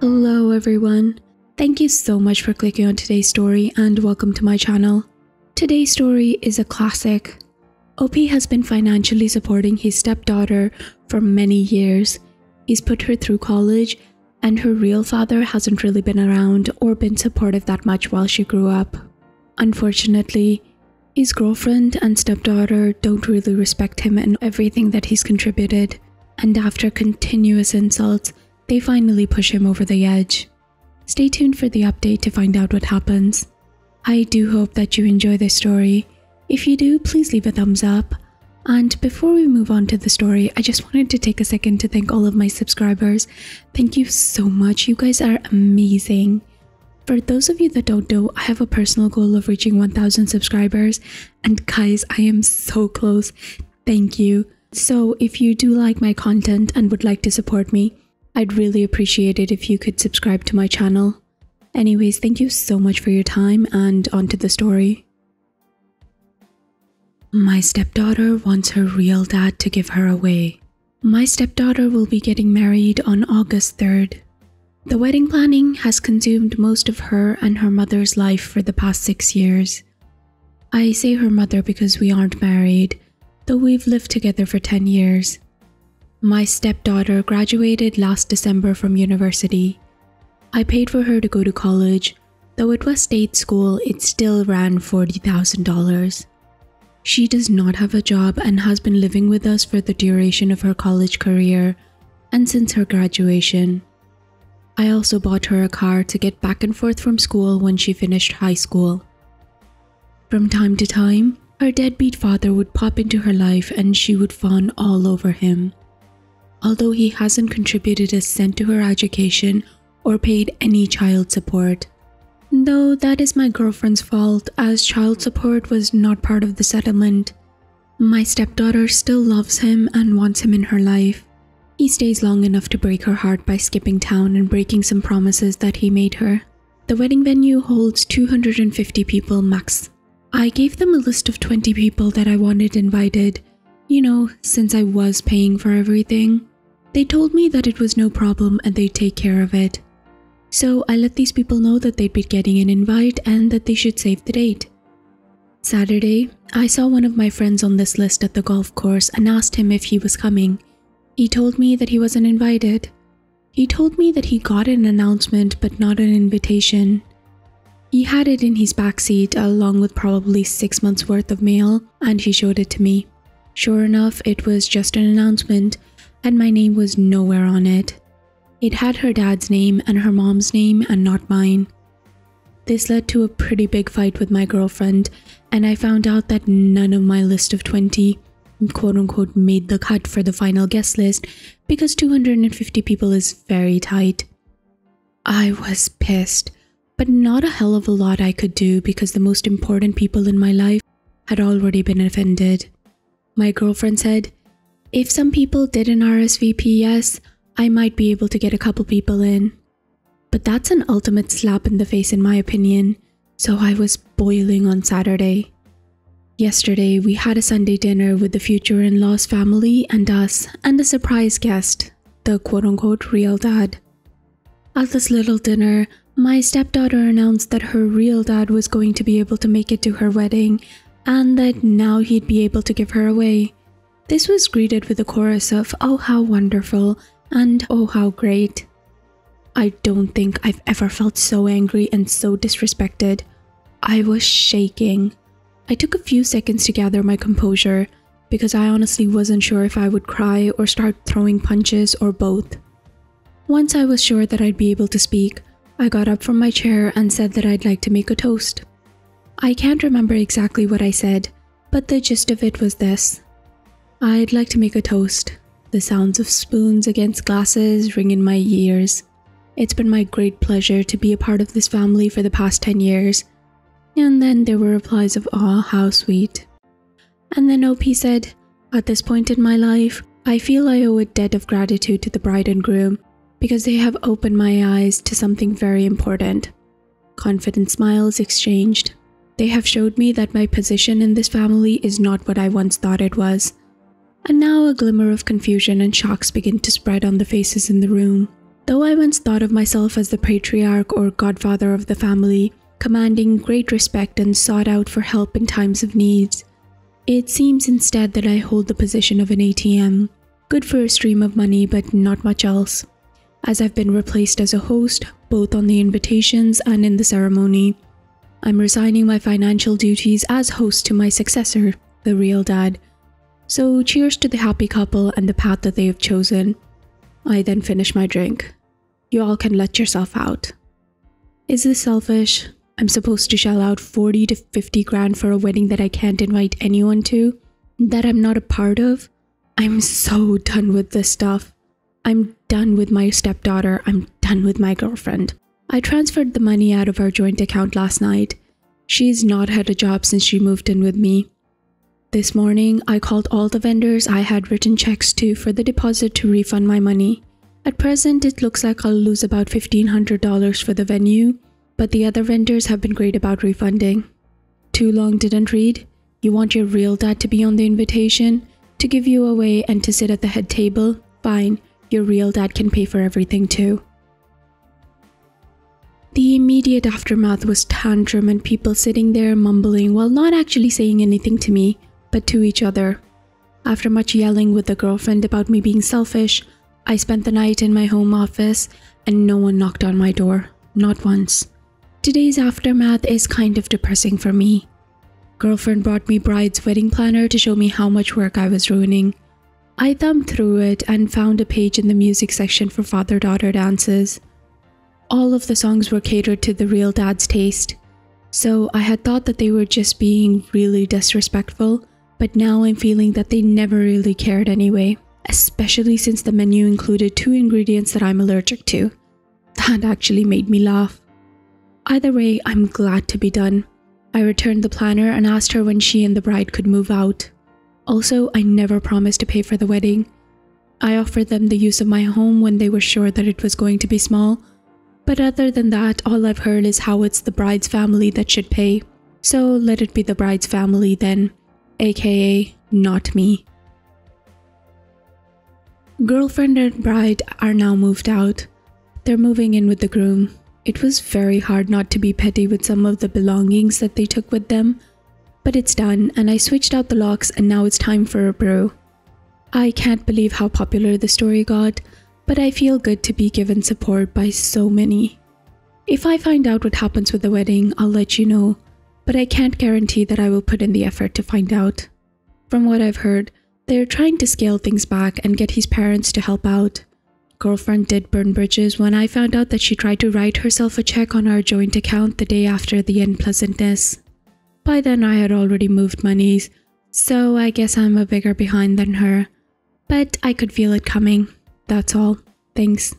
Hello everyone, thank you so much for clicking on today's story and welcome to my channel. Today's story is a classic. OP has been financially supporting his stepdaughter for many years. He's put her through college and her real father hasn't really been around or been supportive that much while she grew up. Unfortunately, his girlfriend and stepdaughter don't really respect him and everything that he's contributed, and after continuous insults, they finally push him over the edge. Stay tuned for the update to find out what happens. I do hope that you enjoy this story. If you do, please leave a thumbs up. And before we move on to the story, I just wanted to take a second to thank all of my subscribers. Thank you so much. You guys are amazing. For those of you that don't know, I have a personal goal of reaching 1,000 subscribers. And guys, I am so close. Thank you. So if you do like my content and would like to support me, I'd really appreciate it if you could subscribe to my channel. Anyways, thank you so much for your time and on to the story. My stepdaughter wants her real dad to give her away. My stepdaughter will be getting married on August 3rd. The wedding planning has consumed most of her and her mother's life for the past 6 years. I say her mother because we aren't married, though we've lived together for 10 years. My stepdaughter graduated last December from university. I paid for her to go to college, though it was state school, it still ran $40,000. She does not have a job and has been living with us for the duration of her college career and since her graduation. I also bought her a car to get back and forth from school when she finished high school. From time to time, her deadbeat father would pop into her life and she would fawn all over him. Although he hasn't contributed a cent to her education or paid any child support. Though that is my girlfriend's fault, as child support was not part of the settlement. My stepdaughter still loves him and wants him in her life. He stays long enough to break her heart by skipping town and breaking some promises that he made her. The wedding venue holds 250 people max. I gave them a list of 20 people that I wanted invited, since I was paying for everything. They told me that it was no problem and they'd take care of it. So I let these people know that they'd be getting an invite and that they should save the date. Saturday, I saw one of my friends on this list at the golf course and asked him if he was coming. He told me that he wasn't invited. He told me that he got an announcement but not an invitation. He had it in his backseat along with probably 6 months worth of mail and he showed it to me. Sure enough, it was just an announcement and my name was nowhere on it. It had her dad's name and her mom's name and not mine. This led to a pretty big fight with my girlfriend and I found out that none of my list of 20 quote-unquote made the cut for the final guest list because 250 people is very tight. I was pissed, but not a hell of a lot I could do because the most important people in my life had already been offended. My girlfriend said, if some people didn't RSVP yes, I might be able to get a couple people in. But that's an ultimate slap in the face in my opinion, so I was boiling on Saturday. Yesterday, we had a Sunday dinner with the future in-laws family and us, and a surprise guest, the quote-unquote real dad. At this little dinner, my stepdaughter announced that her real dad was going to be able to make it to her wedding, and that now he'd be able to give her away. This was greeted with a chorus of "Oh how wonderful" and "Oh how great." I don't think I've ever felt so angry and so disrespected. I was shaking. I took a few seconds to gather my composure because I honestly wasn't sure if I would cry or start throwing punches or both. Once I was sure that I'd be able to speak, I got up from my chair and said that I'd like to make a toast. I can't remember exactly what I said, but the gist of it was this. I'd like to make a toast. The sounds of spoons against glasses ring in my ears. It's been my great pleasure to be a part of this family for the past 10 years. And then there were replies of "Aw, how sweet." And then OP said, at this point in my life, I feel I owe a debt of gratitude to the bride and groom because they have opened my eyes to something very important. Confident smiles exchanged. They have showed me that my position in this family is not what I once thought it was. And now a glimmer of confusion and shocks begin to spread on the faces in the room. Though I once thought of myself as the patriarch or godfather of the family, commanding great respect and sought out for help in times of needs, it seems instead that I hold the position of an ATM, good for a stream of money but not much else, as I've been replaced as a host both on the invitations and in the ceremony. I'm resigning my financial duties as host to my successor, the real dad. So cheers to the happy couple and the path that they have chosen. I then finish my drink. You all can let yourself out. Is this selfish? I'm supposed to shell out 40 to 50 grand for a wedding that I can't invite anyone to, that I'm not a part of? I'm so done with this stuff. I'm done with my stepdaughter. I'm done with my girlfriend. I transferred the money out of our joint account last night. She's not had a job since she moved in with me. This morning, I called all the vendors I had written checks to for the deposit to refund my money. At present, it looks like I'll lose about $1,500 for the venue, but the other vendors have been great about refunding. Too long didn't read? You want your real dad to be on the invitation, to give you away and to sit at the head table? Fine, your real dad can pay for everything too. The immediate aftermath was tantrum and people sitting there mumbling while not actually saying anything to me, but to each other. After much yelling with the girlfriend about me being selfish, I spent the night in my home office and no one knocked on my door, not once. Today's aftermath is kind of depressing for me. Girlfriend brought me bride's wedding planner to show me how much work I was ruining. I thumbed through it and found a page in the music section for father-daughter dances. All of the songs were catered to the real dad's taste, so I had thought that they were just being really disrespectful, but now I'm feeling that they never really cared anyway, especially since the menu included 2 ingredients that I'm allergic to. That actually made me laugh. Either way, I'm glad to be done. I returned the planner and asked her when she and the bride could move out. Also, I never promised to pay for the wedding. I offered them the use of my home when they were sure that it was going to be small, but other than that, all I've heard is how it's the bride's family that should pay. So let it be the bride's family then, aka not me. Girlfriend and bride are now moved out. They're moving in with the groom. It was very hard not to be petty with some of the belongings that they took with them, but it's done and I switched out the locks and now it's time for a brew. I can't believe how popular the story got, but I feel good to be given support by so many. If I find out what happens with the wedding, I'll let you know, but I can't guarantee that I will put in the effort to find out. From what I've heard, they're trying to scale things back and get his parents to help out. Girlfriend did burn bridges when I found out that she tried to write herself a check on our joint account the day after the unpleasantness. By then I had already moved monies, so I guess I'm a bigger behind than her. But I could feel it coming. That's all. Thanks.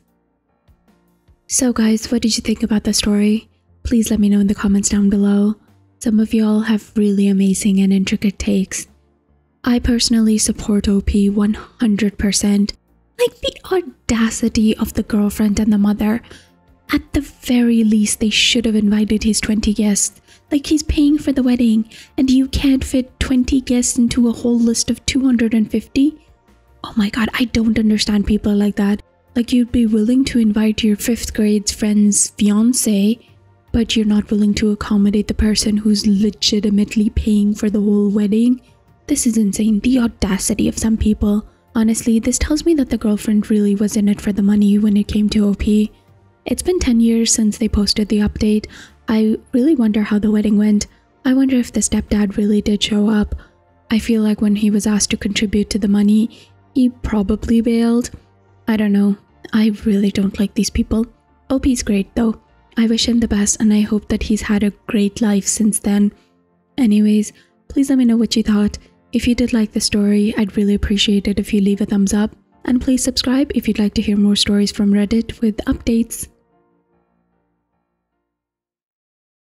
So guys, what did you think about the story? Please let me know in the comments down below. Some of y'all have really amazing and intricate takes. I personally support OP 100%. Like the audacity of the girlfriend and the mother. At the very least, they should have invited his 20 guests. Like he's paying for the wedding and you can't fit 20 guests into a whole list of 250? Oh my god, I don't understand people like that. Like you'd be willing to invite your 5th grade friend's fiance, but you're not willing to accommodate the person who's legitimately paying for the whole wedding. This is insane, the audacity of some people. Honestly, this tells me that the girlfriend really was in it for the money when it came to OP. It's been 10 years since they posted the update. I really wonder how the wedding went. I wonder if the stepdad really did show up. I feel like when he was asked to contribute to the money, he probably bailed. I don't know. I really don't like these people. OP's great though. I wish him the best and I hope that he's had a great life since then. Anyways, please let me know what you thought. If you did like the story, I'd really appreciate it if you leave a thumbs up. And please subscribe if you'd like to hear more stories from Reddit with updates.